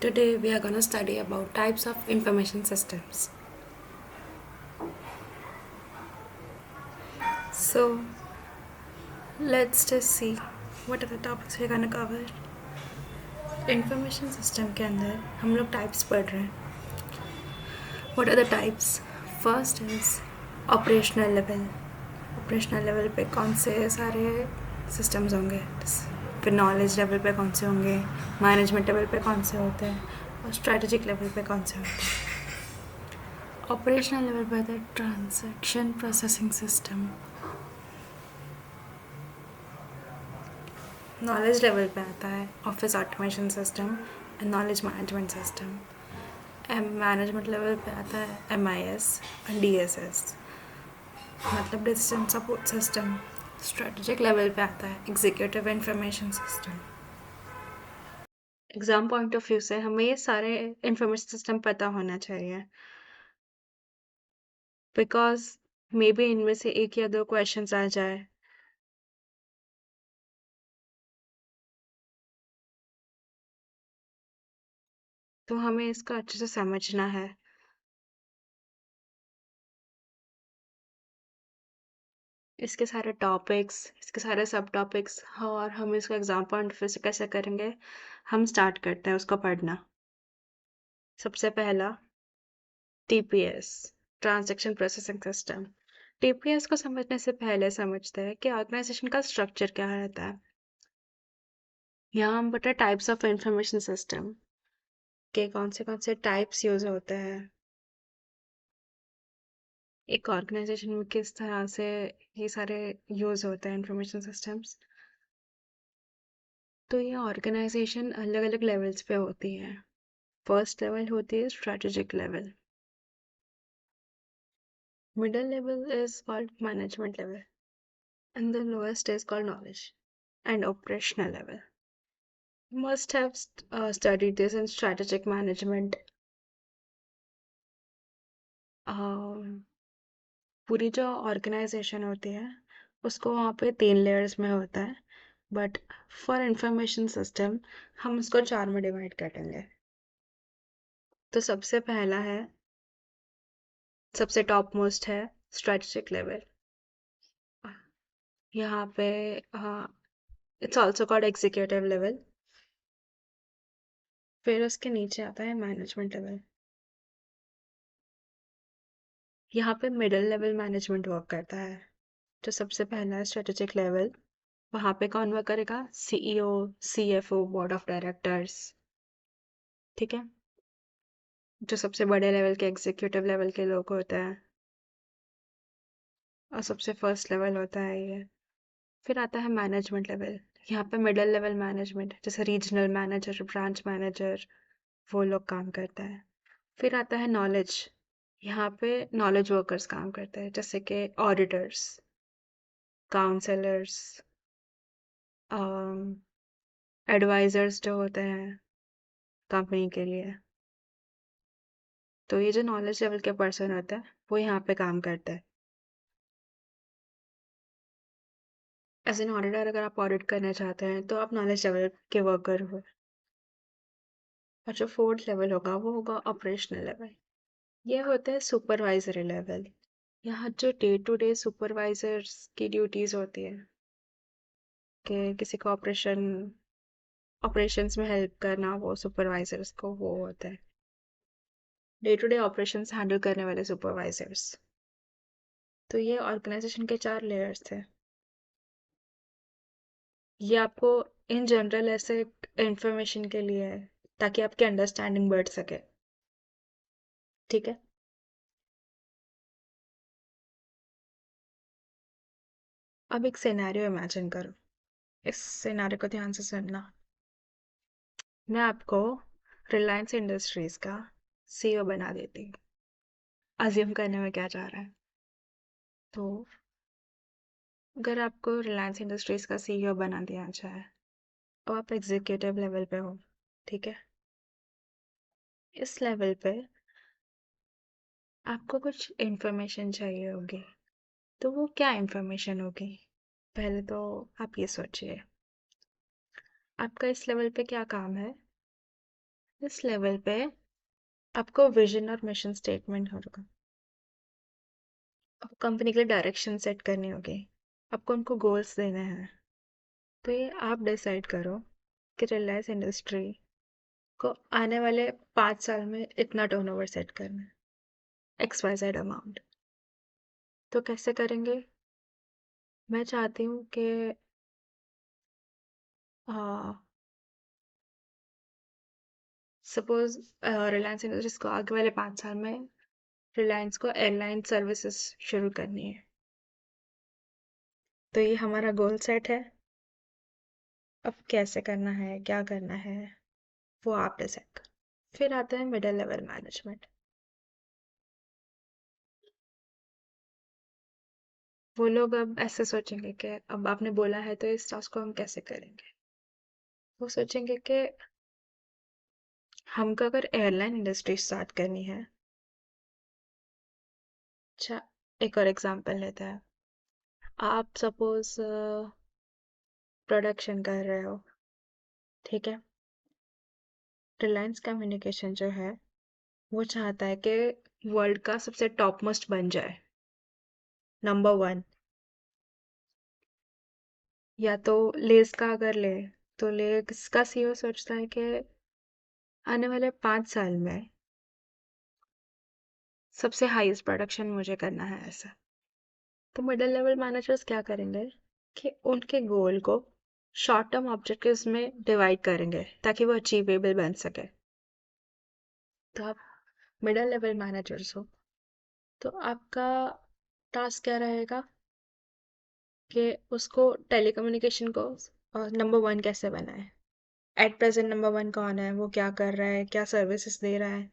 Today we are going to study about types of information systems. So let's just see what are the topics we're going to cover. Information system के अंदर हम लोग types पढ़ रहे हैं. What are the types? First is operational level. Operational level पे कौन से सारे सिस्टम्स होंगे, फिर नॉलेज लेवल पे कौन से होंगे, मैनेजमेंट लेवल पे कौन से होते हैं, और स्ट्रेटजिक लेवल पे कौन से होते हैं. ऑपरेशनल लेवल पे होता है transaction processing system. Knowledge level पे आता है office automation system and knowledge management system. Management level पे आता है MIS एंड DSS, मतलब decision support system. Strategic level पे आता है executive information system. Exam point of view से हमें ये सारे इंफॉर्मेशन सिस्टम पता होना चाहिए, बिकॉज मे बी इनमें से एक या दो क्वेश्चंस आ जाए. तो हमें इसका अच्छे से समझना है. इसके सारे टॉपिक्स, इसके सारे सब टॉपिक्स, और हम इसको एग्जाम पॉइंट ऑफ व्यू से कैसे करेंगे. हम स्टार्ट करते हैं उसको पढ़ना. सबसे पहला TPS, transaction processing system. TPS को समझने से पहले समझते हैं कि ऑर्गेनाइजेशन का स्ट्रक्चर क्या रहता है. यहाँ हम बता टाइप्स ऑफ इंफॉर्मेशन सिस्टम के कौन से टाइप्स यूज होते हैं, एक ऑर्गेनाइजेशन में किस तरह से ये सारे यूज होते हैं इंफॉर्मेशन सिस्टम्स. तो ये ऑर्गेनाइजेशन अलग अलग लेवल्स पे होती है. फर्स्ट लेवल होती है strategic level. Middle level is called management level and the lowest is called knowledge and operational level. Must have studied this in strategic management. पूरी जो ऑर्गेनाइजेशन होती है उसको वहाँ पे 3 लेयर्स में होता है, बट फॉर इंफॉर्मेशन सिस्टम हम उसको 4 में डिवाइड करेंगे. तो सबसे पहला है, सबसे टॉप मोस्ट है स्ट्रेटेजिक लेवल. यहाँ पे it's also called executive level. फिर उसके नीचे आता है मैनेजमेंट लेवल. यहाँ पे मिडिल लेवल मैनेजमेंट वर्क करता है. जो सबसे पहला है स्ट्रेटेजिक लेवल, वहाँ पे कौन वर्क करेगा? CEO, CFO, board of directors. ठीक है. जो सबसे बड़े लेवल के एग्जीक्यूटिव लेवल के लोग होते हैं, और सबसे फर्स्ट लेवल होता है ये. फिर आता है मैनेजमेंट लेवल. यहाँ पे मिडिल लेवल मैनेजमेंट जैसे रीजनल मैनेजर, ब्रांच मैनेजर, वो लोग काम करते हैं. फिर आता है नॉलेज. यहाँ पे नॉलेज वर्कर्स काम करते हैं, जैसे कि ऑडिटर्स, काउंसलर्स, एडवाइजर्स जो होते हैं कंपनी के लिए. तो ये जो नॉलेज लेवल के पर्सन होता है वो यहाँ पे काम करता है. एज एन ऑडिटर अगर आप ऑडिट करना चाहते हैं तो आप नॉलेज लेवल के वर्कर हो. और जो फोर्थ लेवल होगा वो होगा ऑपरेशनल लेवल. ये होता है सुपरवाइजरी लेवल. यहाँ जो डे टू डे सुपरवाइजर्स की ड्यूटीज होती है कि किसी को ऑपरेशंस में हेल्प करना, वो सुपरवाइजर्स को वो होता है day to day operations handle करने वाले सुपरवाइजर्स. तो ये ऑर्गेनाइजेशन के 4 लेयर्स थे. ये आपको इन जनरल ऐसे इंफॉर्मेशन के लिए है ताकि आपकी अंडरस्टैंडिंग बढ़ सके. ठीक है. अब एक सिनेरियो इमेजिन करो. इस सिनेरियो को ध्यान से सुनना. मैं आपको रिलायंस इंडस्ट्रीज का CEO बना देती हूँ. अज्यूम करने में क्या जा रहा है. तो अगर आपको रिलायंस इंडस्ट्रीज का CEO बना दिया जाए, अब आप एग्जीक्यूटिव लेवल पे हो. ठीक है. इस लेवल पे आपको कुछ इंफॉर्मेशन चाहिए होगी. तो वो क्या इंफॉर्मेशन होगी? पहले तो आप ये सोचिए, आपका इस लेवल पे क्या काम है. इस लेवल पे आपको विजन और मिशन स्टेटमेंट होगा। आपको कंपनी के लिए डायरेक्शन सेट करनी होगी। आपको उनको गोल्स देने हैं। तो ये आप डिसाइड करो कि रिलायंस इंडस्ट्री को आने वाले 5 साल में इतना टर्नओवर सेट करना है, XYZ अमाउंट। तो कैसे करेंगे? मैं चाहती हूँ कि सपोज रिलायंस इंडस्ट्रीज को आगे वाले 5 साल में रिलायंस को एयरलाइन सर्विसेज शुरू करनी है। तो ये हमारा गोल सेट है। अब कैसे करना है, क्या करना है, वो आप डिसाइड करो। फिर आता है मिडिल लेवल मैनेजमेंट। वो लोग अब ऐसे सोचेंगे कि अब आपने बोला है तो इस टास्क को हम कैसे करेंगे। वो सोचेंगे कि हमको अगर एयरलाइन इंडस्ट्री स्टार्ट करनी है। अच्छा, एक और एग्जांपल लेते हैं। आप सपोज प्रोडक्शन कर रहे हो, ठीक है। रिलायंस कम्युनिकेशन जो है वो चाहता है कि वर्ल्ड का सबसे टॉप मोस्ट बन जाए, नंबर 1। या तो लेस का अगर ले तो लेस का सीईओ सोचता है कि आने वाले 5 साल में सबसे हाईएस्ट प्रोडक्शन मुझे करना है ऐसा। तो मिडिल लेवल मैनेजर्स क्या करेंगे कि उनके गोल को शॉर्ट टर्म ऑब्जेक्टिव्स में डिवाइड करेंगे ताकि वो अचीवेबल बन सके। तो आप मिडिल लेवल मैनेजर्स हो तो आपका टास्क क्या रहेगा कि उसको टेलीकम्युनिकेशन को नंबर 1 कैसे बनाए। एट प्रेजेंट नंबर 1 कौन है, वो क्या कर रहा है, क्या सर्विसेज दे रहा है,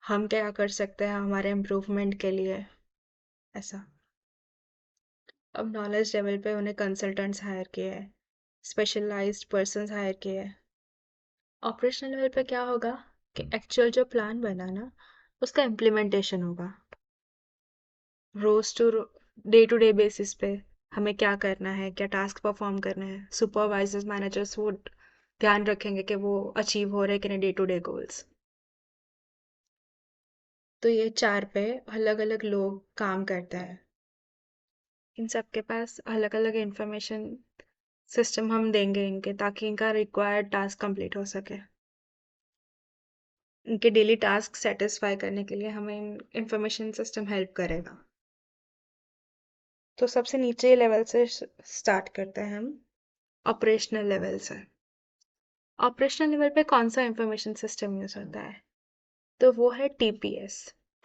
हम क्या कर सकते हैं हमारे इम्प्रूवमेंट के लिए, ऐसा। अब नॉलेज लेवल पे उन्हें कंसल्टेंट्स हायर किए हैं, स्पेशलाइज्ड पर्सन्स हायर किए हैं। ऑपरेशनल लेवल पे क्या होगा कि एक्चुअल जो प्लान बना ना उसका इम्प्लीमेंटेशन होगा। रोज to day to day basis पे हमें क्या करना है, क्या टास्क परफॉर्म करना है। सुपरवाइजर्स मैनेजर्स वो ध्यान रखेंगे कि वो अचीव हो रहे कि नहीं डे टू डे गोल्स। तो ये 4 पे अलग अलग लोग काम करते हैं। इन सब के पास अलग अलग इंफॉर्मेशन सिस्टम हम देंगे इनके ताकि इनका रिक्वायर्ड टास्क कंप्लीट हो सके। इनके डेली टास्क सेटिस्फाई करने के लिए हमें इंफॉर्मेशन सिस्टम हेल्प करेगा। तो सबसे नीचे लेवल से स्टार्ट करते हैं हम, ऑपरेशनल लेवल से। ऑपरेशनल लेवल पे कौन सा इंफॉर्मेशन सिस्टम यूज होता है? तो वो है TPS,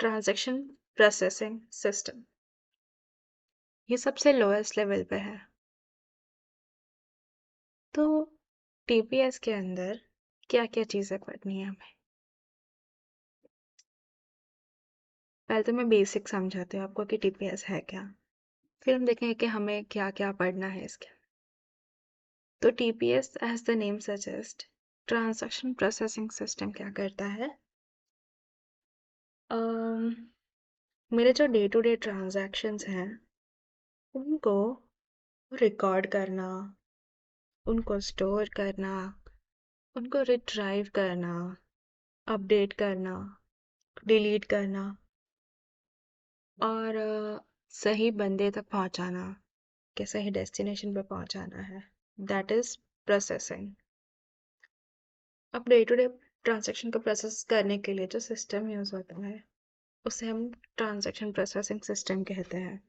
ट्रांजैक्शन प्रोसेसिंग सिस्टम। ये सबसे लोएस्ट लेवल पे है। तो TPS के अंदर क्या क्या चीज़ें पढ़नी है हमें? पहले तो मैं बेसिक समझाती हूँ आपको कि TPS है क्या। फिर हम देखेंगे कि हमें क्या क्या पढ़ना है इसके। तो TPS as the name suggest, transaction processing system क्या करता है? अम, मेरे जो डे टू डे ट्रांजैक्शंस हैं उनको रिकॉर्ड करना, उनको स्टोर करना, उनको रिट्राइव करना, अपडेट करना, डिलीट करना और सही बंदे तक पहुंचाना कि सही डेस्टिनेशन पे पहुंचाना है। That is processing. अब डे टू डे ट्रांजैक्शन को प्रोसेस करने के लिए जो सिस्टम यूज होता है उसे हम ट्रांजैक्शन प्रोसेसिंग सिस्टम कहते हैं।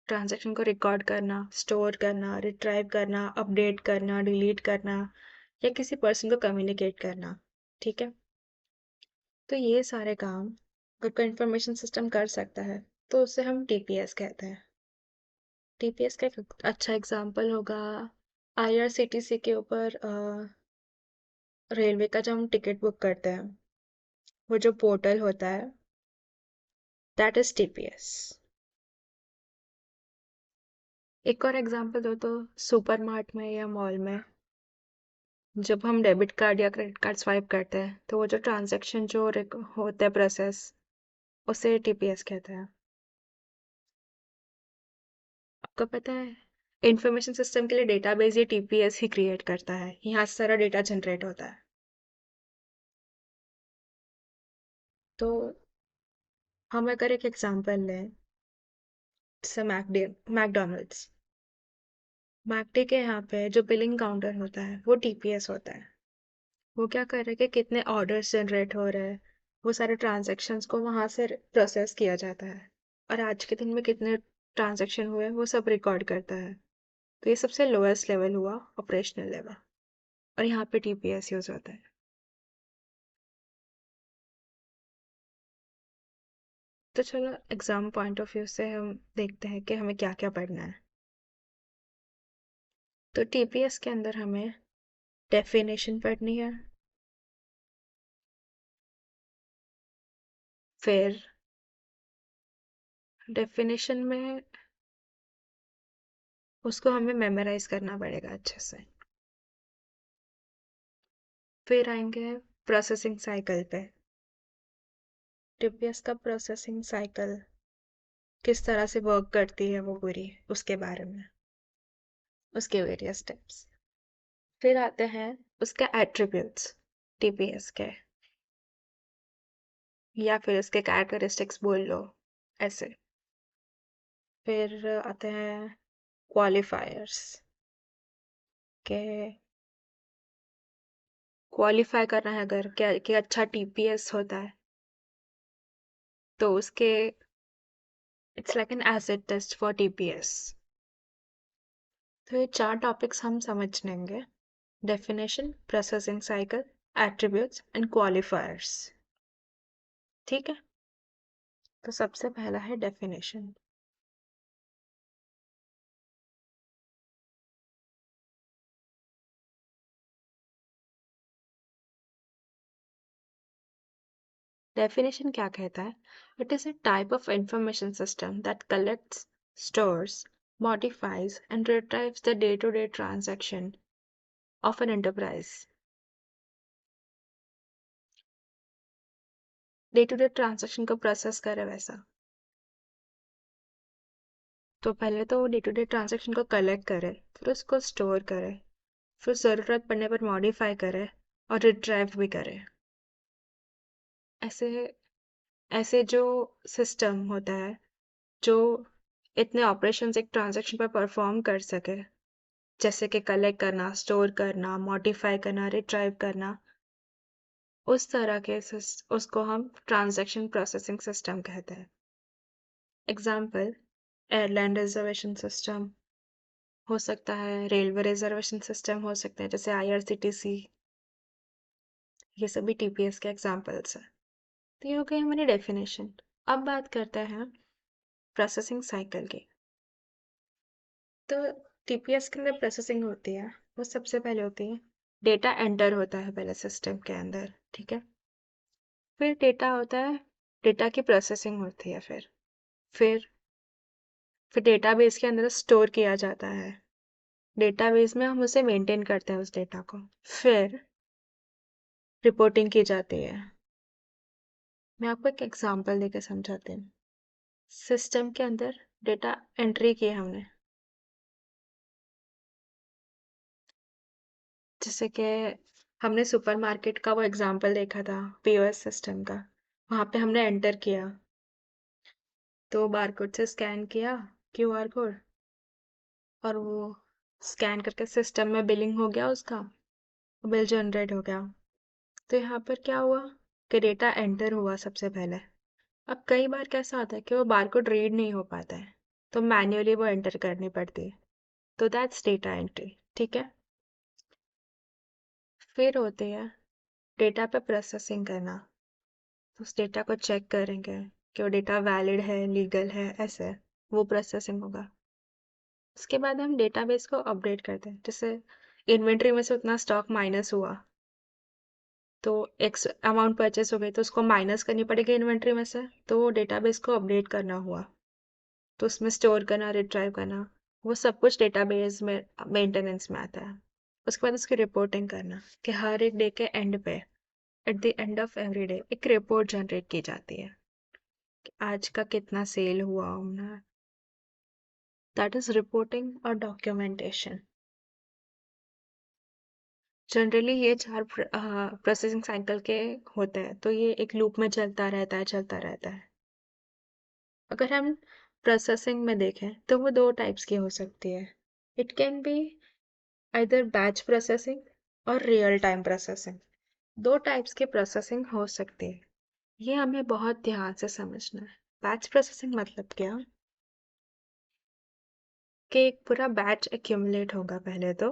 ट्रांजैक्शन को रिकॉर्ड करना, स्टोर करना, रिट्राइव करना, अपडेट करना, डिलीट करना या किसी पर्सन को कम्युनिकेट करना, ठीक है। तो ये सारे काम अगर कोई इंफॉर्मेशन सिस्टम कर सकता है तो उसे हम TPS कहते हैं। TPS का एक अच्छा एग्जांपल होगा IRCTC के ऊपर रेलवे का जब हम टिकट बुक करते हैं वो जो पोर्टल होता है दैट इज TPS। एक और एग्जांपल दो तो सुपरमार्ट में या मॉल में जब हम डेबिट कार्ड या क्रेडिट कार्ड स्वाइप करते हैं तो वो जो ट्रांजैक्शन जो होता है प्रोसेस उसे TPS कहते हैं। आपको पता है इंफॉर्मेशन सिस्टम के लिए डेटाबेस ये टीपीएस ही क्रिएट करता है, यहाँ से सारा डेटा जनरेट होता है। तो हम अगर एक एग्जांपल लें, जैसे मैकडोनल्ड्स, मैकडी के यहाँ पे जो बिलिंग काउंटर होता है वो टीपीएस होता है। वो क्या कर रहा है कि कितने ऑर्डर्स जनरेट हो रहे हैं, वो सारे ट्रांजैक्शंस को वहां से प्रोसेस किया जाता है, और आज के दिन में कितने ट्रांजैक्शन हुए वो सब रिकॉर्ड करता है। तो ये सबसे लोएस्ट लेवल हुआ, ऑपरेशनल लेवल, और यहाँ पे टीपीएस यूज होता है। तो चलो एग्जाम पॉइंट ऑफ व्यू से हम देखते हैं कि हमें क्या क्या पढ़ना है। तो टीपीएस के अंदर हमें डेफिनेशन पढ़नी है, फिर डेफिनेशन में उसको हमें मेमोराइज करना पड़ेगा अच्छे से। फिर आएंगे प्रोसेसिंग साइकिल पे, टीपीएस का प्रोसेसिंग साइकिल किस तरह से वर्क करती है वो पूरी, उसके बारे में, उसके वेरियस स्टेप्स। फिर आते हैं उसके एट्रीब्यूट्स टीपीएस के, या फिर उसके कैरेक्टरिस्टिक्स बोल लो ऐसे। फिर आते हैं क्वालिफायर्स के, क्वालिफाई करना है अगर क्या कि अच्छा टीपीएस होता है तो उसके it's like an acid test for TPS. तो ये 4 टॉपिक्स हम समझ लेंगे, definition, processing cycle, attributes and qualifiers. ठीक है, तो सबसे पहला है डेफिनेशन। डेफिनेशन क्या कहता है? It is a type of information system that collects, stores, modifies and retrieves the day-to-day transaction of an enterprise. Day to day transaction को प्रोसेस करे वैसा। तो पहले तो वो डे-टू-डे ट्रांजैक्शन को कलेक्ट करे, फिर उसको स्टोर करे, फिर ज़रूरत पड़ने पर मॉडिफाई करे और रिट्राइव भी करे। ऐसे ऐसे जो सिस्टम होता है जो इतने ऑपरेशंस एक ट्रांजैक्शन पर परफॉर्म कर सके, जैसे कि कलेक्ट करना, स्टोर करना, मॉडिफाई करना, रिट्राइव करना, उस तरह के उसको हम ट्रांजैक्शन प्रोसेसिंग सिस्टम कहते हैं। एग्जाम्पल, एयरलाइन रिजर्वेशन सिस्टम हो सकता है, रेलवे रिजर्वेशन सिस्टम हो सकते हैं जैसे आईआरसीटीसी, ये सभी टीपीएस के एग्जाम्पल्स हैं। तो ये हो गई हमारी डेफिनेशन। अब बात करते हैं प्रोसेसिंग साइकिल की। तो टीपीएस के अंदर प्रोसेसिंग होती है, वो सबसे पहले होती है डेटा एंटर होता है पहले सिस्टम के अंदर, ठीक है। फिर डेटा होता है, डेटा की प्रोसेसिंग होती है, फिर डेटाबेस के अंदर स्टोर किया जाता है, डेटाबेस में हम उसे मेंटेन करते हैं उस डेटा को, फिर रिपोर्टिंग की जाती है। मैं आपको एक एग्जांपल देकर समझाती हूँ। सिस्टम के अंदर डेटा एंट्री किया हमने, जैसे कि हमने सुपरमार्केट का वो एग्जांपल देखा था पीओएस सिस्टम का, वहाँ पे हमने एंटर किया, तो बारकोड से स्कैन किया, क्यूआर कोड, और वो स्कैन करके सिस्टम में बिलिंग हो गया, उसका बिल जनरेट हो गया। तो यहाँ पर क्या हुआ कि डेटा एंटर हुआ सबसे पहले। अब कई बार कैसा होता है कि वो बारकोड रीड नहीं हो पाता है, तो मैन्युअली वो एंटर करनी पड़ती है, तो दैट्स डेटा एंट्री, ठीक है। फिर होती है डेटा पे प्रोसेसिंग करना, तो उस डेटा को चेक करेंगे कि वो डेटा वैलिड है, लीगल है, ऐसे वो प्रोसेसिंग होगा। उसके बाद हम डेटाबेस को अपडेट करते हैं, जैसे इन्वेंट्री में से उतना स्टॉक माइनस हुआ, तो एक्स अमाउंट परचेस हो गई, तो उसको माइनस करनी पड़ेगी इन्वेंट्री में से, तो वो डेटाबेस को अपडेट करना हुआ, तो उसमें स्टोर करना, रिट्राइव करना, वो सब कुछ डेटाबेस में मेंटेनेंस में आता है। उसके बाद उसकी रिपोर्टिंग करना कि हर एक डे के एंड पे, at the end of every day, एक रिपोर्ट जनरेट की जाती है कि आज का कितना सेल हुआ हमने, दैट इज रिपोर्टिंग और डॉक्यूमेंटेशन। जनरली ये 4 प्रोसेसिंग साइकिल के होते हैं, तो ये एक लूप में चलता रहता है। अगर हम प्रोसेसिंग में देखें तो वो 2 टाइप्स की हो सकती है। It can be either batch processing और रियल टाइम प्रोसेसिंग। 2 टाइप्स की प्रोसेसिंग हो सकती है। ये हमें बहुत ध्यान से समझना है। बैच प्रोसेसिंग मतलब क्या? कि एक पूरा बैच एक्यूमुलेट होगा पहले तो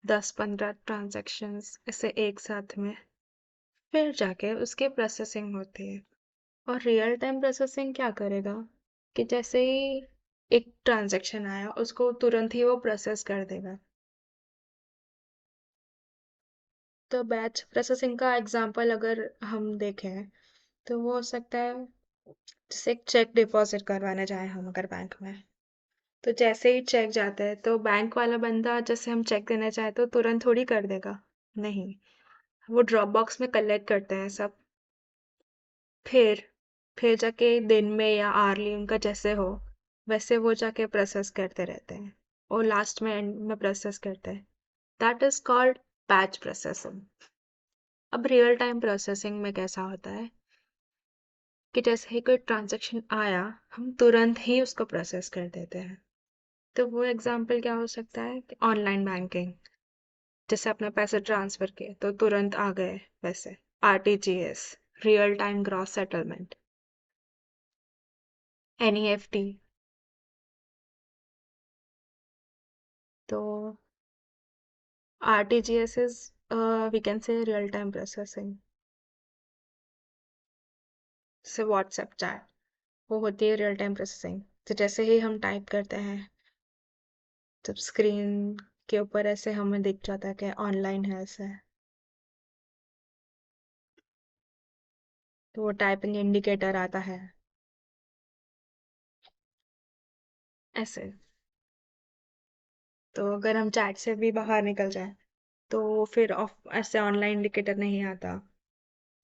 10-15 ट्रांजैक्शंस ऐसे एक साथ में, फिर जाके उसकी प्रोसेसिंग होती है। और रियल टाइम प्रोसेसिंग क्या करेगा कि जैसे ही एक ट्रांजैक्शन आया उसको तुरंत ही वो प्रोसेस कर देगा। तो बैच प्रोसेसिंग का एग्जांपल अगर हम देखें तो वो हो सकता है, जैसे एक चेक डिपॉजिट करवाने जाए हम अगर बैंक में, तो जैसे ही चेक जाता है तो बैंक वाला बंदा जैसे हम चेक देना चाहे तो तुरंत थोड़ी कर देगा। नहीं, वो ड्रॉप बॉक्स में कलेक्ट करते हैं सब, फिर फिर जाके दिन में या आर्ली उनका जैसे हो वैसे वो जाके प्रोसेस करते रहते हैं और लास्ट में एंड में प्रोसेस करते हैं। That is called batch processing. अब रियल टाइम प्रोसेसिंग में कैसा होता है कि जैसे ही कोई ट्रांजैक्शन आया हम तुरंत ही उसको प्रोसेस कर देते हैं। तो वो एग्जांपल क्या हो सकता है कि ऑनलाइन बैंकिंग, जैसे अपने पैसे ट्रांसफर किए तो तुरंत आ गए पैसे। RTGS, real time gross settlement. NEFT. तो RTGS is we can say real time processing. जैसे व्हाट्सएप चैट, वो होती है रियल टाइम प्रोसेसिंग। तो जैसे ही हम टाइप करते हैं जब स्क्रीन के ऊपर ऐसे हमें दिख जाता है कि ऑनलाइन है ऐसे, तो वो टाइपिंग इंडिकेटर आता है ऐसे। तो अगर हम चैट से भी बाहर निकल जाए तो फिर ऑफ ऐसे ऑनलाइन इंडिकेटर नहीं आता,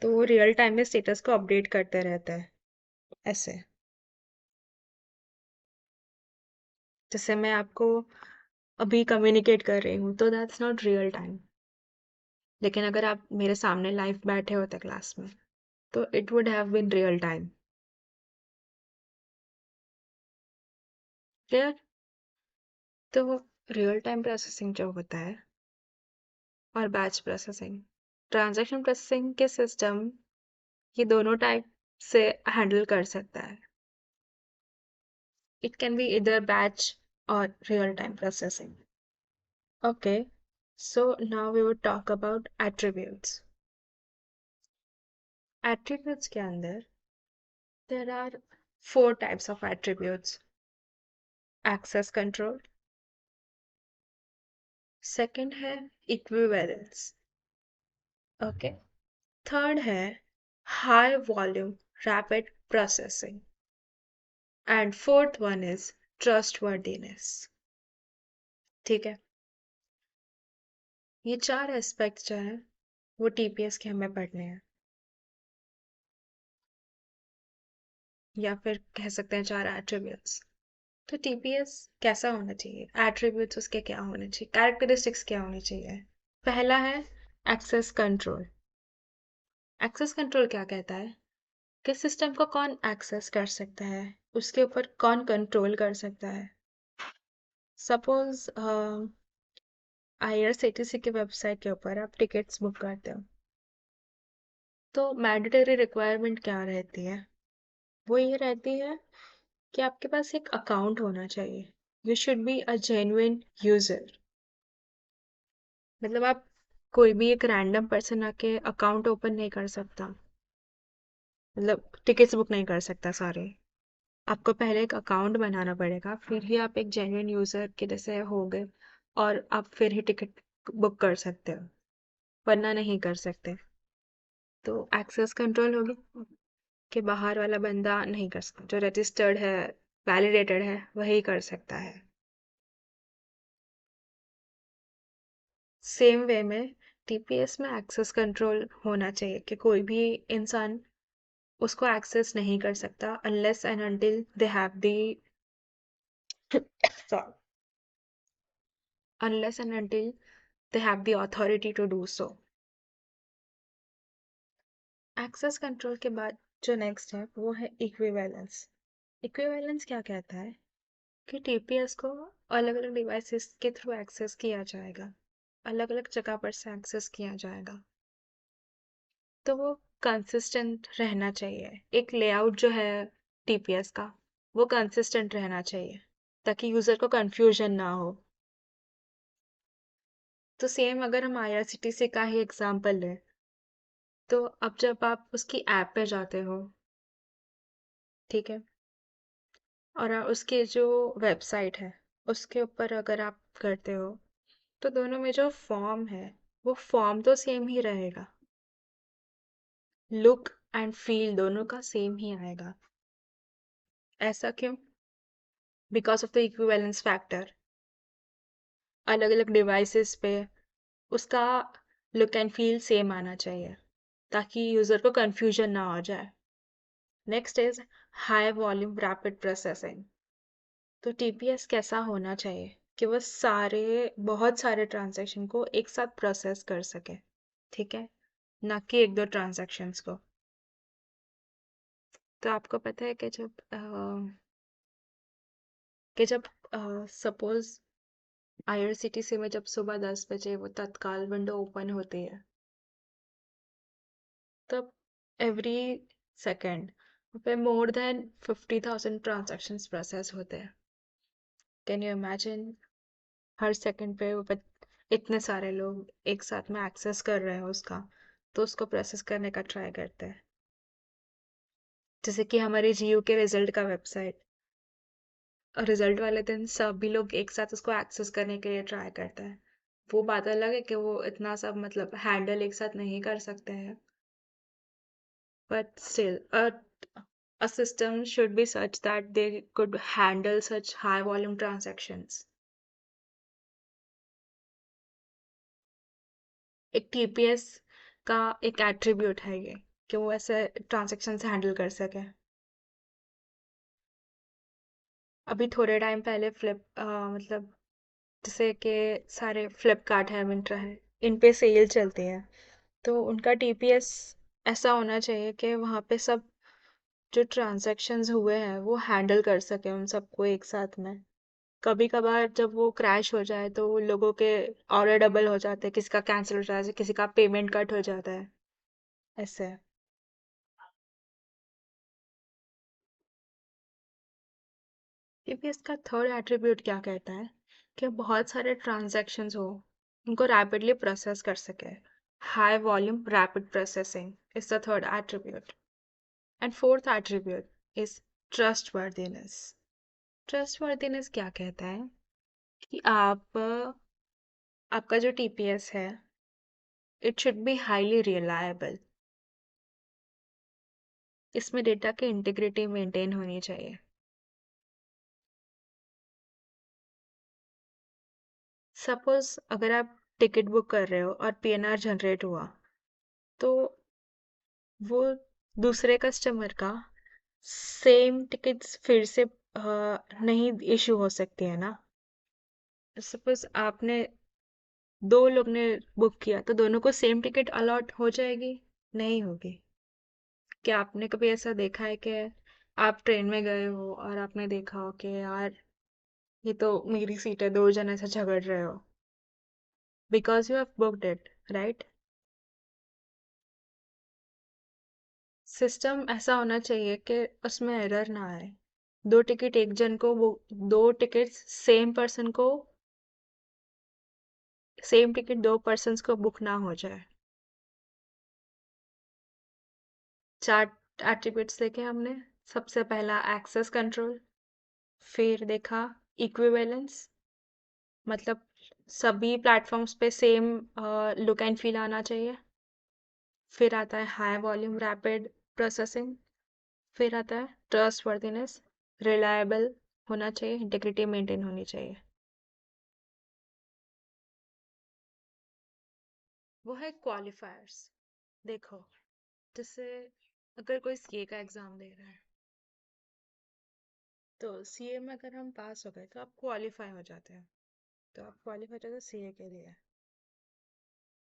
तो वो रियल टाइम में स्टेटस को अपडेट करते रहता है ऐसे। जैसे मैं आपको अभी कम्युनिकेट कर रही हूँ तो दैट्स नॉट रियल टाइम, लेकिन अगर आप मेरे सामने लाइव बैठे होते क्लास में तो it would have been real time. Clear? तो रियल टाइम प्रोसेसिंग जो होता है और बैच प्रोसेसिंग, ट्रांजैक्शन प्रोसेसिंग के सिस्टम ये दोनों टाइप से हैंडल कर सकता है। It can be either batch और real time processing. Okay, so now we would talk about attributes. Attributes के अंदर there are 4 types of attributes. Access control, second है इक्विवेलेंस, ओके, थर्ड है high volume rapid processing, and fourth one is trustworthiness. ठीक है, ये 4 aspect जो है वो टीपीएस के हमें पढ़ने हैं, या फिर कह सकते हैं 4 एट्रीब्यूट्स। तो टीपीएस कैसा होना चाहिए, एट्रीब्यूट्स उसके क्या होने चाहिए, कैरेक्टरिस्टिक्स क्या होनी चाहिए। पहला है एक्सेस कंट्रोल। एक्सेस कंट्रोल क्या कहता है कि सिस्टम को कौन एक्सेस कर सकता है, उसके ऊपर कौन कंट्रोल कर सकता है। सपोज आईआरसीटीसी की वेबसाइट के ऊपर आप टिकट्स बुक करते हो, तो मैंडेटरी रिक्वायरमेंट क्या रहती है, वो ये रहती है कि आपके पास एक अकाउंट होना चाहिए। You should be a genuine user. मतलब आप कोई भी एक रैंडम पर्सन आके अकाउंट ओपन नहीं कर सकता, मतलब टिकट्स बुक नहीं कर सकता सारे। आपको पहले एक अकाउंट बनाना पड़ेगा, फिर ही आप एक जेन्युइन यूजर के जैसे हो गए और आप फिर ही टिकट बुक कर सकते हो, वरना नहीं कर सकते। तो एक्सेस कंट्रोल होगी कि बाहर वाला बंदा नहीं कर सकता, जो रजिस्टर्ड है वैलिडेटेड है वही कर सकता है। सेम वे में टीपीएस में एक्सेस कंट्रोल होना चाहिए कि कोई भी इंसान उसको एक्सेस नहीं कर सकता unless and until they have the solve unless and until they have the authority to do so. Access control के बाद जो नेक्स्ट है वो है इक्विवेलेंस। इक्विवेलेंस क्या कहता है कि टीपीएस को अलग अलग डिवाइसेस के थ्रू एक्सेस किया जाएगा, अलग अलग जगह पर से एक्सेस किया जाएगा, तो वो कंसिस्टेंट रहना चाहिए। एक लेआउट जो है टीपीएस का वो कंसिस्टेंट रहना चाहिए ताकि यूजर को कंफ्यूजन ना हो। तो सेम अगर हम आईआरसीटीसी का ही एग्जांपल लें, तो अब जब आप उसकी ऐप पे जाते हो, ठीक है, और उसके जो वेबसाइट है उसके ऊपर अगर आप करते हो, तो दोनों में जो फॉर्म है वो फॉर्म तो सेम ही रहेगा, लुक एंड फील दोनों का सेम ही आएगा। ऐसा क्यों? Because of the equivalence factor. अलग अलग डिवाइसेस पे उसका लुक एंड फील सेम आना चाहिए ताकि यूजर को कंफ्यूजन ना हो जाए। Next is high volume rapid processing. तो टीपीएस कैसा होना चाहिए कि वो बहुत सारे ट्रांजैक्शन को एक साथ प्रोसेस कर सके, ठीक है, ना कि एक दो ट्रांजैक्शंस को। तो आपको पता है कि जब सपोज आईआरसीटीसी में जब सुबह 10 बजे वो तत्काल विंडो ओपन होती है, तब एवरी सेकेंड पे मोर देन 50,000 ट्रांजैक्शंस प्रोसेस होते हैं। Can you imagine? Her second पे इतने सारे लोग एक साथ में एक्सेस कर रहे हैं उसका, तो उसको प्रोसेस करने का ट्राई करते हैं। जैसे कि हमारे जीयू के रिजल्ट का वेबसाइट, और रिजल्ट वाले दिन सभी लोग एक साथ उसको एक्सेस करने के लिए ट्राई करते हैं। वो बात अलग है कि वो इतना सब मतलब हैंडल एक साथ नहीं कर सकते हैं, but still a system should be such that they could handle such high volume transactions. एक टीपीएस का एक एट्रीब्यूट है ये कि वो ऐसे ट्रांजैक्शन हैंडल कर सके। अभी थोड़े टाइम पहले मतलब जैसे कि सारे फ्लिपकार्ट है, मिंत्रा है, इन पे सेल चलती है, तो उनका टीपीएस ऐसा होना चाहिए कि वहाँ पे सब जो ट्रांजैक्शंस हुए हैं वो हैंडल कर सके उन सबको एक साथ में। कभी कभार जब वो क्रैश हो जाए तो लोगों के ऑर्डर डबल हो जाते हैं, किसी का कैंसिल हो जाता है, किसी का पेमेंट कट हो जाता है, ऐसे। टीपीएस का थर्ड एट्रीब्यूट क्या कहता है कि बहुत सारे ट्रांजैक्शंस हो उनको रैपिडली प्रोसेस कर सके। High volume rapid processing is the third attribute. And fourth attribute is trustworthiness. Trustworthiness क्या कहता है कि आपका जो टीपीएस है it should be highly reliable. इसमें डेटा की इंटीग्रिटी मेंटेन होनी चाहिए। सपोज अगर आप टिकट बुक कर रहे हो और पीएनआर जनरेट हुआ, तो वो दूसरे कस्टमर का सेम टिकट्स फिर से नहीं इशू हो सकती है ना। सपोज आपने दो लोग ने बुक किया तो दोनों को सेम टिकट अलॉट हो जाएगी? नहीं होगी। क्या आपने कभी ऐसा देखा है कि आप ट्रेन में गए हो और आपने देखा हो कि यार ये तो मेरी सीट है, दो जन ऐसे झगड़ रहे हो, because you have booked it, right? System ऐसा होना चाहिए कि उसमें एरर ना आए। दो टिकट एक जन को दो टिकट सेम टिकट दो पर्सन्स को बुक ना हो जाए। चार एट्रीब्यूट्स देखे हमने। सबसे पहला एक्सेस कंट्रोल, फिर देखा इक्विवेलेंस, मतलब सभी प्लेटफॉर्म्स पे सेम लुक एंड फील आना चाहिए। फिर आता है हाई वॉल्यूम रैपिड प्रोसेसिंग। फिर आता है ट्रस्टवर्दीनेस, रिलायबल होना चाहिए, इंटीग्रिटी मेंटेन होनी चाहिए। वो है क्वालिफायर्स। देखो, जैसे अगर कोई सीए का एग्जाम दे रहा है, तो सीए में अगर हम पास हो गए तो आप क्वालिफाई हो जाते हैं, तो आप क्वालिफाई हो जाते हैं सीए के लिए,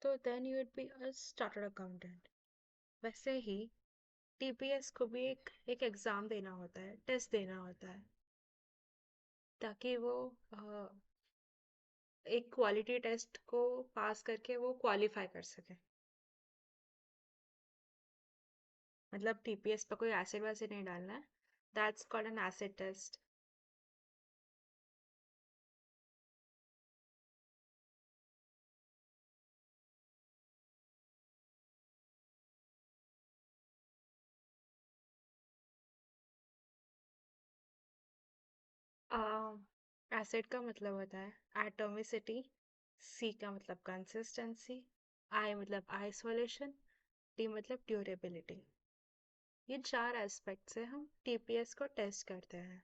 तो then you would be a chartered accountant. वैसे ही टीपीएस को भी एक एग्ज़ाम देना होता है, टेस्ट देना होता है, ताकि वो एक क्वालिटी टेस्ट को पास करके वो क्वालिफाई कर सके। मतलब टीपीएस पर कोई एसिड वैसिड नहीं डालना है, that's called an acid test. Acid का मतलब होता है एटॉमिसिटी, सी का मतलब कंसिस्टेंसी, आई मतलब आइसोलेशन, डी मतलब ड्यूरेबिलिटी। ये 4 एस्पेक्ट से हम टीपीएस को टेस्ट करते हैं।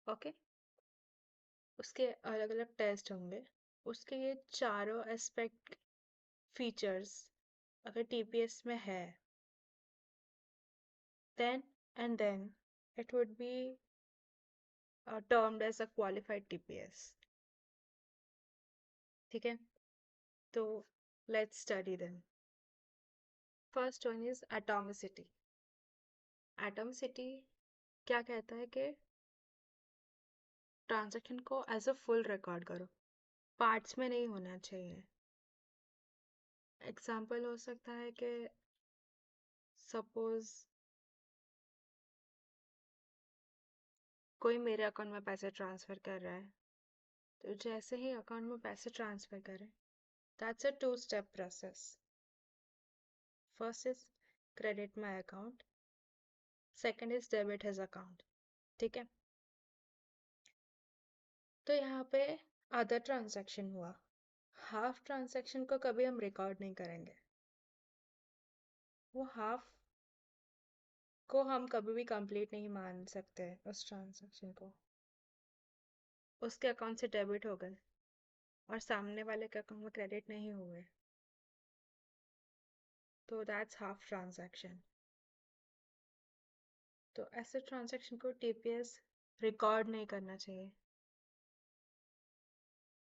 ओके, उसके अलग अलग टेस्ट होंगे। उसके ये चारों एस्पेक्ट फीचर्स अगर टीपीएस में है, then it would be termed as a qualified TPS. ठीक है, तो let's study them. First one is atomicity. Atomicity क्या कहता है कि ट्रांजैक्शन को एज अ फुल रिकॉर्ड करो, पार्ट्स में नहीं होना चाहिए। एग्जाम्पल हो सकता है कि सपोज कोई मेरे अकाउंट में पैसे ट्रांसफ़र कर रहा है, तो जैसे ही अकाउंट में पैसे ट्रांसफ़र करें, that's a 2 step process. First is credit my account, second is debit his account. ठीक है, तो यहाँ पे अदर ट्रांजैक्शन हुआ, हाफ ट्रांजैक्शन को कभी हम रिकॉर्ड नहीं करेंगे। वो हाफ को हम कभी भी कंप्लीट नहीं मान सकते उस ट्रांजैक्शन को। उसके अकाउंट से डेबिट हो गए और सामने वाले के अकाउंट में क्रेडिट नहीं हुए, तो दैट्स हाफ ट्रांजैक्शन। तो ऐसे ट्रांजैक्शन को टीपीएस रिकॉर्ड नहीं करना चाहिए।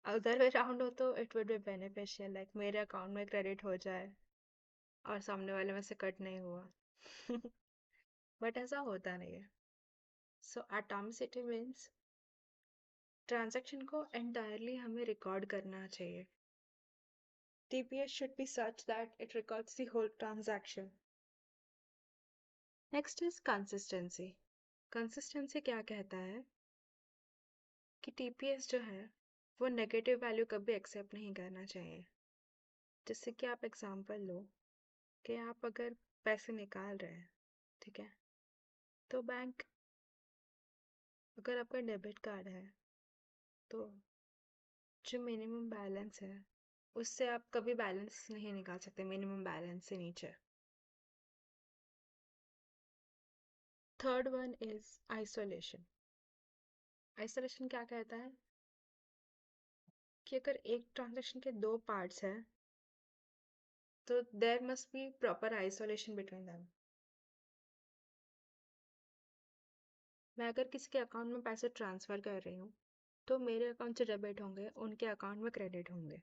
अदर वे राउंड हो तो it would be beneficial, like मेरे अकाउंट में क्रेडिट हो जाए और सामने वाले में से कट नहीं हुआ। बट ऐसा होता नहीं है। सो एटॉमिसिटी मीन्स ट्रांजैक्शन को एंटायरली हमें रिकॉर्ड करना चाहिए। TPS should be such that it records the whole transaction. Next is consistency. Consistency क्या कहता है कि TPS जो है वो नेगेटिव वैल्यू कभी एक्सेप्ट नहीं करना चाहिए। जैसे कि आप एग्जांपल लो कि आप अगर पैसे निकाल रहे हैं, ठीक है, तो बैंक, अगर आपका डेबिट कार्ड है तो जो मिनिमम बैलेंस है उससे आप कभी बैलेंस नहीं निकाल सकते, मिनिमम बैलेंस से नीचे। Third one is isolation. Isolation क्या कहता है कि अगर एक ट्रांजैक्शन के 2 पार्ट्स हैं तो there must be proper isolation between them. मैं अगर किसी के अकाउंट में पैसे ट्रांसफ़र कर रही हूँ तो मेरे अकाउंट से डेबिट होंगे, उनके अकाउंट में क्रेडिट होंगे।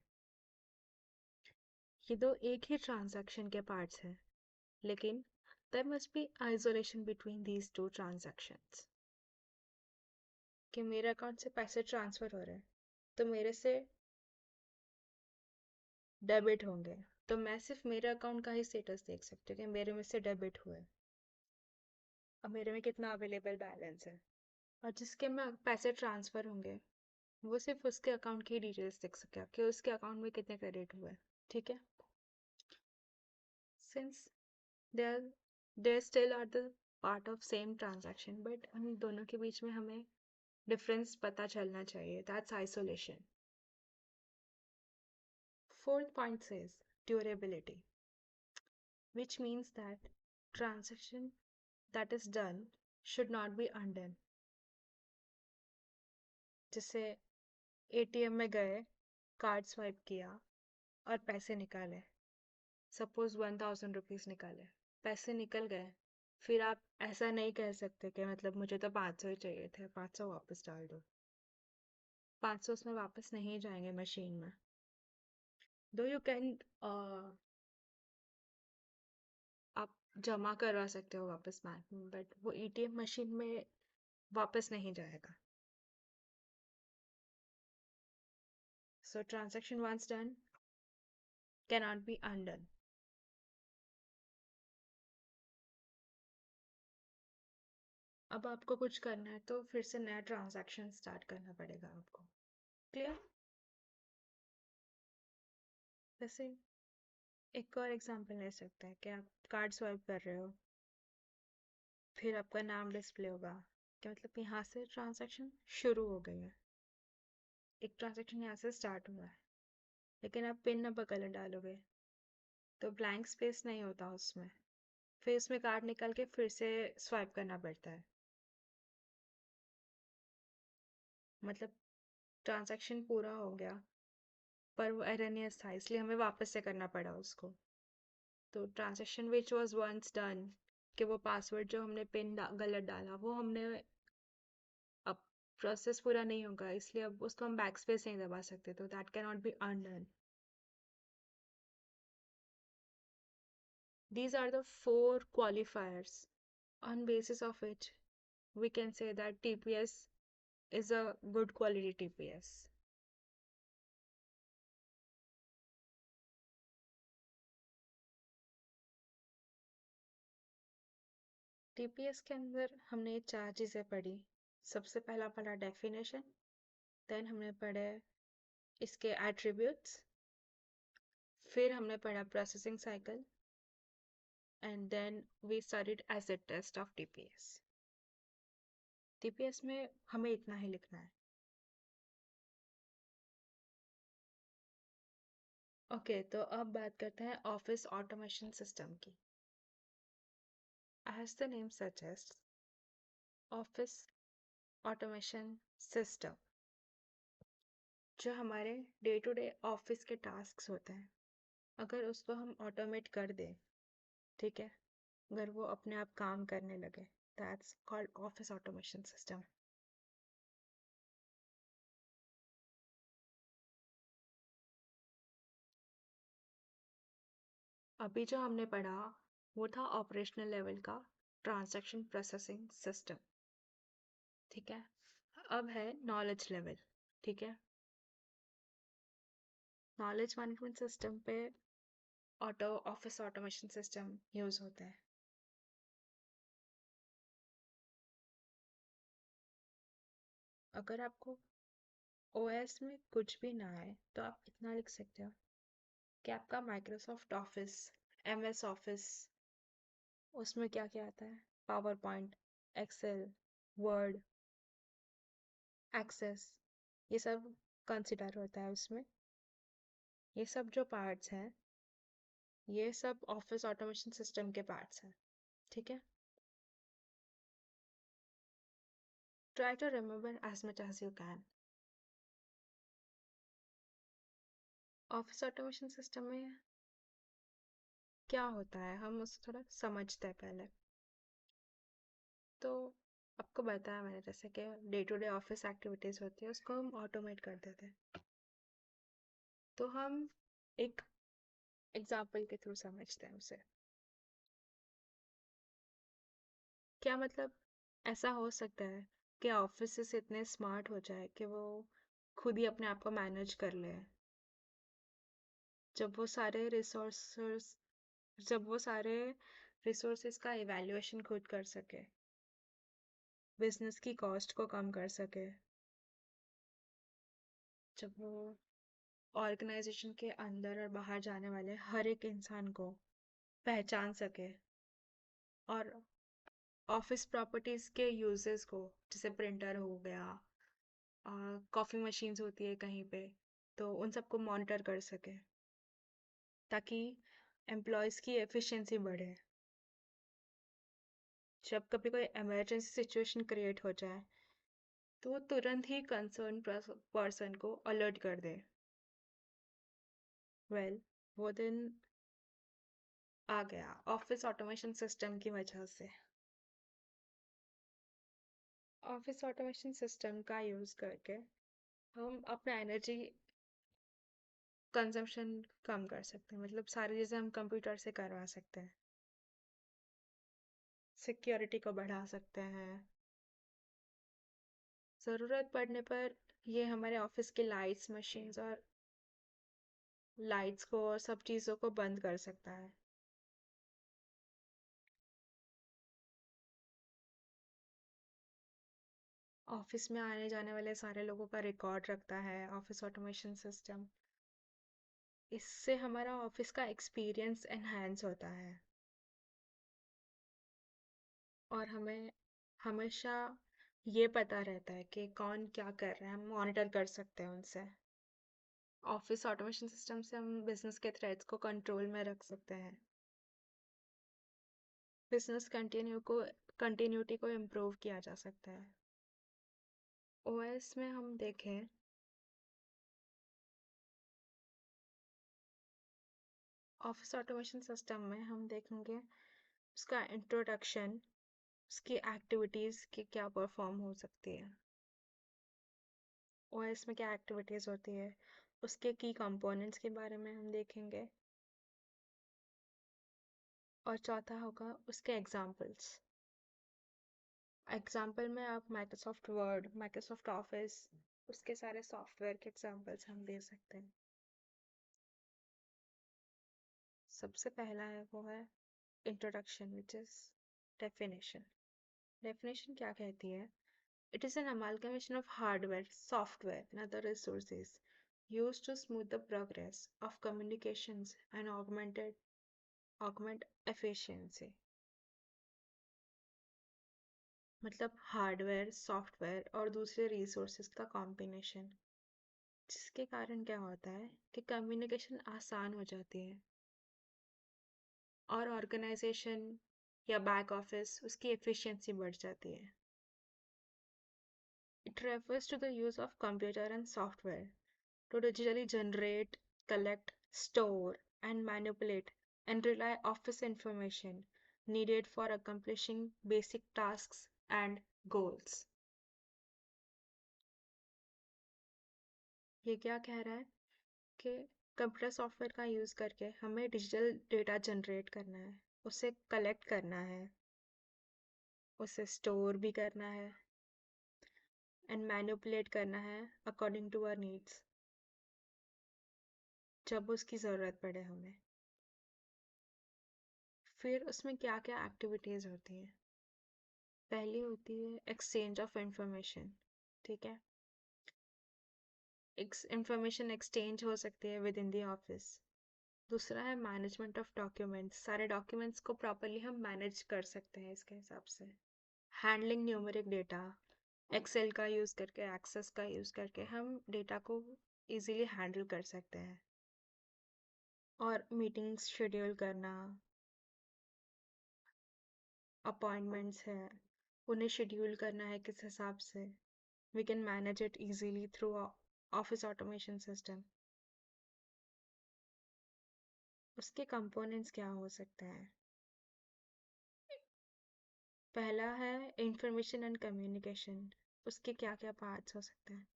ये 2 एक ही ट्रांजैक्शन के पार्ट्स हैं, लेकिन there must be isolation between these 2 transactions. कि मेरे अकाउंट से पैसे ट्रांसफ़र हो रहे हैं तो मेरे से डेबिट होंगे, तो मैं सिर्फ मेरे अकाउंट का ही स्टेटस देख सकती हूँ कि मेरे में से डेबिट हुए और मेरे में कितना अवेलेबल बैलेंस है। और जिसके में पैसे ट्रांसफ़र होंगे वो सिर्फ उसके अकाउंट की डिटेल्स देख सके कि उसके अकाउंट में कितने क्रेडिट हुए। ठीक है, since they are they still are the part of same transaction, but उन दोनों के बीच में हमें डिफरेंस पता चलना चाहिए, that's isolation. Fourth point says durability, which means that transaction that is done should not be undone. जैसे एटीएम में गए, कार्ड स्वाइप किया और पैसे निकाले, सपोज 1000 रुपीज़ निकाले, पैसे निकल गए, फिर आप ऐसा नहीं कह सकते कि मतलब मुझे तो 500 ही चाहिए थे, 500 वापस डाल दो। 500 उसमें वापस नहीं जाएंगे मशीन में। दो यू कैन आप जमा करवा सकते हो वापस बैंक में, बट वो एटीएम मशीन में वापस नहीं जाएगा। So transaction once done cannot be undone। अब आपको कुछ करना है तो फिर से नया ट्रांजैक्शन स्टार्ट करना पड़ेगा आपको। क्लियर? वैसे एक और एग्जांपल ले सकते हैं कि आप कार्ड स्वाइप कर रहे हो, फिर आपका नाम डिस्प्ले होगा, क्या मतलब यहाँ से ट्रांजैक्शन शुरू हो गई है, एक ट्रांजैक्शन यहाँ से स्टार्ट हुआ है। लेकिन आप पिन नंबर गलत डालोगे तो ब्लैंक स्पेस नहीं होता उसमें, फिर उसमें कार्ड निकाल के फिर से स्वाइप करना पड़ता है। मतलब ट्रांजैक्शन पूरा हो गया पर वो एरनियस था, इसलिए हमें वापस से करना पड़ा उसको। तो transaction which was once done, कि वो पासवर्ड जो हमने गलत डाला वो हमने अब प्रोसेस पूरा नहीं होगा, इसलिए अब उसको हम बैक स्पेस नहीं दबा सकते, तो that can not be undone. These are the four qualifiers on basis of which we can say that TPS is a good quality TPS. TPS के अंदर हमने ये चार चीज़ें पढ़ी। सबसे पहला पढ़ा डेफिनेशन, देन हमने पढ़े इसके एट्रीब्यूट्स, फिर हमने पढ़ा processing cycle, and then we studied acid test of TPS। TPS में हमें इतना ही लिखना है। ओके, तो अब बात करते हैं ऑफिस ऑटोमेशन सिस्टम की। As the name suggests, office automation system जो हमारे डे टू डे ऑफिस के टास्क होते हैं, अगर उसको हम ऑटोमेट कर दें, ठीक है, अगर वो अपने आप काम करने लगे, that's called office automation system. अभी जो हमने पढ़ा वो था ऑपरेशनल लेवल का ट्रांजैक्शन प्रोसेसिंग सिस्टम, ठीक है। अब है नॉलेज लेवल, ठीक है। नॉलेज मैनेजमेंट सिस्टम पे ऑफिस ऑटोमेशन सिस्टम यूज होता है। अगर आपको ओएस में कुछ भी ना आए तो आप इतना लिख सकते हो कि आपका माइक्रोसॉफ्ट ऑफिस, एमएस ऑफिस, उसमें क्या क्या आता है, power point, excel, word, access, ये सब कंसिडर होता है उसमें। ये सब जो पार्ट्स हैं ये सब ऑफिस ऑटोमेशन सिस्टम के पार्ट्स हैं, ठीक है। Try to remember as much as you can. Office automation system में क्या होता है हम उसको थोड़ा समझते हैं पहले। तो आपको बताया मैंने जैसे कि day to day office activities होती है उसको हम ऑटोमेट कर देते हैं, तो हम एक एग्जाम्पल के थ्रू समझते हैं उसे। क्या मतलब ऐसा हो सकता है कि ऑफिस इतने स्मार्ट हो जाए कि वो खुद ही अपने आप को मैनेज कर ले, जब वो सारे रिसोर्सेस जब वो सारे रिसोर्सेस का इवैल्यूएशन खुद कर सके, बिजनेस की कॉस्ट को कम कर सके, जब वो ऑर्गेनाइजेशन के अंदर और बाहर जाने वाले हर एक इंसान को पहचान सके, और ऑफिस प्रॉपर्टीज के यूजेस को, जैसे प्रिंटर हो गया, कॉफी मशीन्स होती है कहीं पे, तो उन सबको मॉनिटर कर सके ताकि एम्प्लॉयज़ की एफिशिएंसी बढ़े। जब कभी कोई इमरजेंसी सिचुएशन क्रिएट हो जाए तो वो तुरंत ही कंसर्न पर्सन को अलर्ट कर दे। वो दिन आ गया ऑफिस ऑटोमेशन सिस्टम की वजह से। ऑफिस ऑटोमेशन सिस्टम का यूज़ करके हम अपना एनर्जी कंजम्पशन कम कर सकते हैं, मतलब सारी चीज़ें हम कंप्यूटर से करवा सकते हैं, सिक्योरिटी को बढ़ा सकते हैं। ज़रूरत पड़ने पर ये हमारे ऑफिस की लाइट्स, मशीन्स और लाइट्स को और सब चीज़ों को बंद कर सकता है। ऑफिस में आने जाने वाले सारे लोगों का रिकॉर्ड रखता है ऑफिस ऑटोमेशन सिस्टम। इससे हमारा ऑफिस का एक्सपीरियंस एनहांस होता है और हमें हमेशा ये पता रहता है कि कौन क्या कर रहा है, हम मॉनिटर कर सकते हैं उनसे। ऑफिस ऑटोमेशन सिस्टम से हम बिजनेस के थ्रेड्स को कंट्रोल में रख सकते हैं, बिजनेस कंटिन्यूटी को इम्प्रूव किया जा सकता है। ओएस में हम देखें, ऑफिस ऑटोमेशन सिस्टम में हम देखेंगे उसका इंट्रोडक्शन, उसकी एक्टिविटीज़ की क्या परफॉर्म हो सकती है, ओएस में क्या एक्टिविटीज़ होती है, उसके की कंपोनेंट्स के बारे में हम देखेंगे। और चौथा होगा उसके एग्जाम्पल्स। एग्जाम्पल में आप माइक्रोसॉफ्ट वर्ड, माइक्रोसॉफ्ट ऑफिस, उसके सारे सॉफ्टवेयर के एग्जाम्पल्स हम दे सकते हैं। सबसे पहला है वो है introduction, which is definition. Definition क्या कहती है? It is an amalgamation of hardware, software and other resources used to smooth the progress of communications and augment efficiency। मतलब हार्डवेयर, सॉफ्टवेयर और दूसरे रिसोर्सेज का कॉम्बिनेशन, जिसके कारण क्या होता है कि कम्युनिकेशन आसान हो जाती है और ऑर्गेनाइजेशन या बैक ऑफिस उसकी एफिशिएंसी बढ़ जाती है। It refers to the use of computer and software to digitally generate, collect, store, and manipulate and rely office information needed for accomplishing basic tasks and goals। ये क्या कह रहा है कि कंप्यूटर सॉफ्टवेयर का यूज़ करके हमें डिजिटल डेटा जनरेट करना है, उसे कलेक्ट करना है, उसे स्टोर भी करना है एंड मैनिपुलेट करना है अकॉर्डिंग टू आवर नीड्स, जब उसकी ज़रूरत पड़े हमें। फिर उसमें क्या क्या एक्टिविटीज़ होती हैं? पहली होती है एक्सचेंज ऑफ इंफॉर्मेशन। ठीक है, इंफॉर्मेशन एक्सचेंज हो सकती है विद इन द ऑफिस। दूसरा है मैनेजमेंट ऑफ डॉक्यूमेंट्स, सारे डॉक्यूमेंट्स को प्रॉपरली हम मैनेज कर सकते हैं इसके हिसाब से। हैंडलिंग न्यूमेरिक डेटा, एक्सेल का यूज़ करके, एक्सेस का यूज़ करके हम डेटा को इजीली हैंडल कर सकते हैं। और मीटिंग्स शेड्यूल करना, अपॉइंटमेंट्स है, उन्हें शेड्यूल करना है किस हिसाब से, we can manage it easily through office automation system. उसके कंपोनेंट्स क्या हो सकते हैं? पहला है इंफॉर्मेशन एंड कम्युनिकेशन। उसके क्या क्या पार्ट्स हो सकते हैं?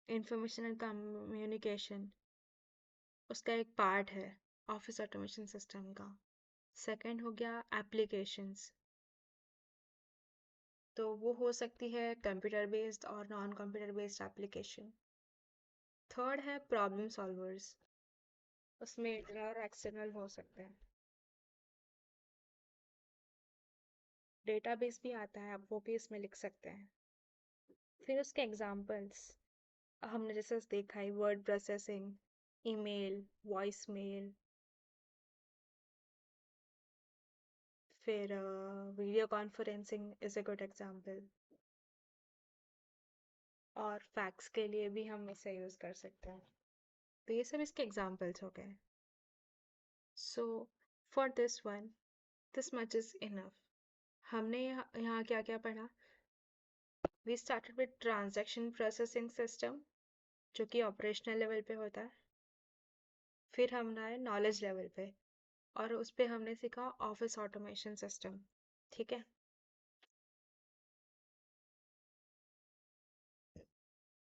इंफॉर्मेशन एंड कम्युनिकेशन उसका एक पार्ट है ऑफिस ऑटोमेशन सिस्टम का। सेकंड हो गया एप्लीकेशंस, तो वो हो सकती है कंप्यूटर बेस्ड और non computer based application. Third है प्रॉब्लम सॉल्वर्स, उसमें इंटरनल और एक्सटर्नल हो सकते हैं। डेटाबेस भी आता है, आप वो भी इसमें लिख सकते हैं। फिर उसके एग्जांपल्स हमने जैसे देखा है, word processing, email, voice mail, फिर video conferencing is a good example, और फैक्स के लिए भी हम इसे यूज़ कर सकते हैं। तो ये सब इसके एग्जांपल्स हो गए। So for this one, this much is enough. हमने यहाँ क्या क्या पढ़ा? We started with transaction processing system, जो कि ऑपरेशनल लेवल पे होता है। फिर हम आए नॉलेज लेवल पे और उस पे हमने सीखा ऑफिस ऑटोमेशन सिस्टम। ठीक है,